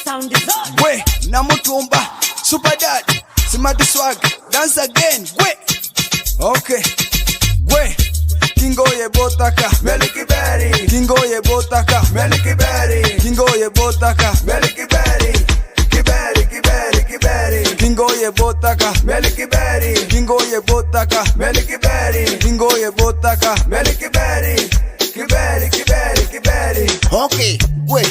sound is on. We, Namutumba, Super Dad, Simati Swag, dance again, we. Okay, we. Kingo ye botaka, Miel Kiberi. Kingo ye botaka, Miel Kiberi. Kingo ye botaka, Miel Kiberi. Kiberi, Kiberi, Kiberi. Kingo ye botaka, Miel Kiberi. Kingo ye botaka, Miel Kiberi. Kingo ye botaka, Miel Kiberi. Kiberi, Kiberi, Kiberi. Okay, we.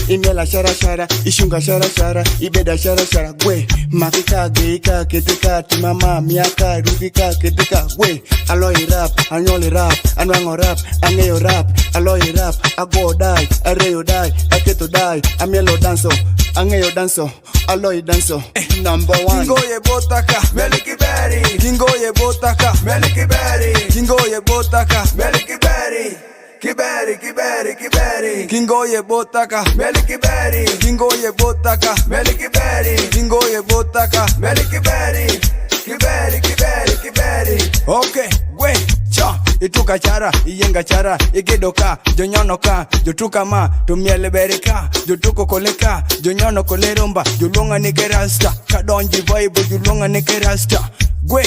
Imela shara shara, ishunga shara shara, ibeda shara shara, we. Makika geika ketika, timama miaka rukika ketika, we. Aloi rap, anyoli rap, anwango rap, angeyo rap, aloi rap, ago die, areyo die, aketo die, amielo danso, angeyo danso, aloi danso. Number one. Kingo ye botaka, Miel Kiberi. Kingo ye botaka, Miel Kiberi. Kingo ye botaka, Miel Kiberi. Kiberi, Kiberi, Kiberi. Kingo ye botaka, Miel Kiberi. Kingo ye botaka, Miel Kiberi. Kingo ye botaka, Miel Kiberi. Kiberi, Kiberi, Kiberi. Okay, we, cha. Ituka chara, iyenga chara, igedoka, jonyonoka, jotuka ma, tumiele berika, jotuko koleka, jonyono kolerumba, julunga nikerasta, kadonji vibe, julunga nikerasta, we.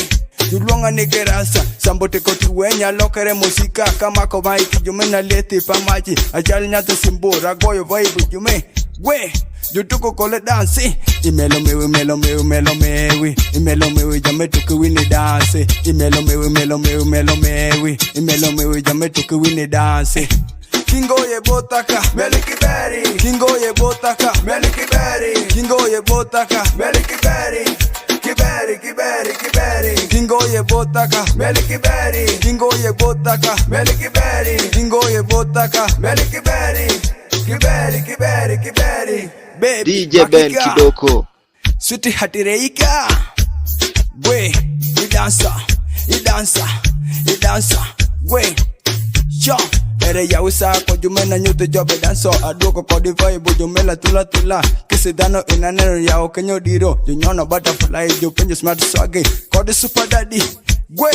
Julonga nikerasa, sambote koti wenya lokere musika kama kovai kijume na leti pamaji ajali nyata simbura goyo vibe jume we jutuko kole dansi imelo mewi melo mewi melo mewi imelo mewi jame tuki wini dansi imelo mewi melo mewi melo mewi imelo mewi jame tuki wini dansi Kingo ye botaka, Miel Kiberi. Kingo ye botaka, Miel Kiberi. Kingo ye botaka, Miel Kiberi. Kiberi, Kiberi, Kiberi. Kingo ye botaka, Miel Kiberi. Kingo ye botaka, Miel Kiberi. Kingo ye botaka, Miel Kiberi. Kiberi, Kiberi, Kiberi. Baby, DJ Ben Kidoko. Sweetie hatireika. We, you dancer, you dancer, you dancer. We, yo. Ere ya usa kwa jumena nyute jobe danso adoko kwa divai bu jumela tula tula kisi dano inanero ya okenyo diro junyono butterfly jupenjo smart swagi kwa di super daddy gwe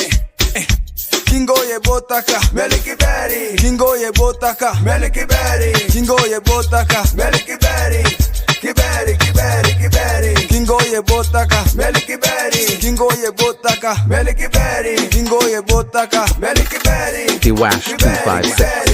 Kingo ye botaka, Miel Kiberi. Kingo ye botaka, Miel Kiberi. Kingo ye botaka, Miel Kiberi. Kiberi, Kiberi, Kiberi. Kingo ye botaka, Miel Kiberi. Kingo ye botaka, Miel Kiberi. Kingo ye botaka, Miel Kiberi. The Wash 256.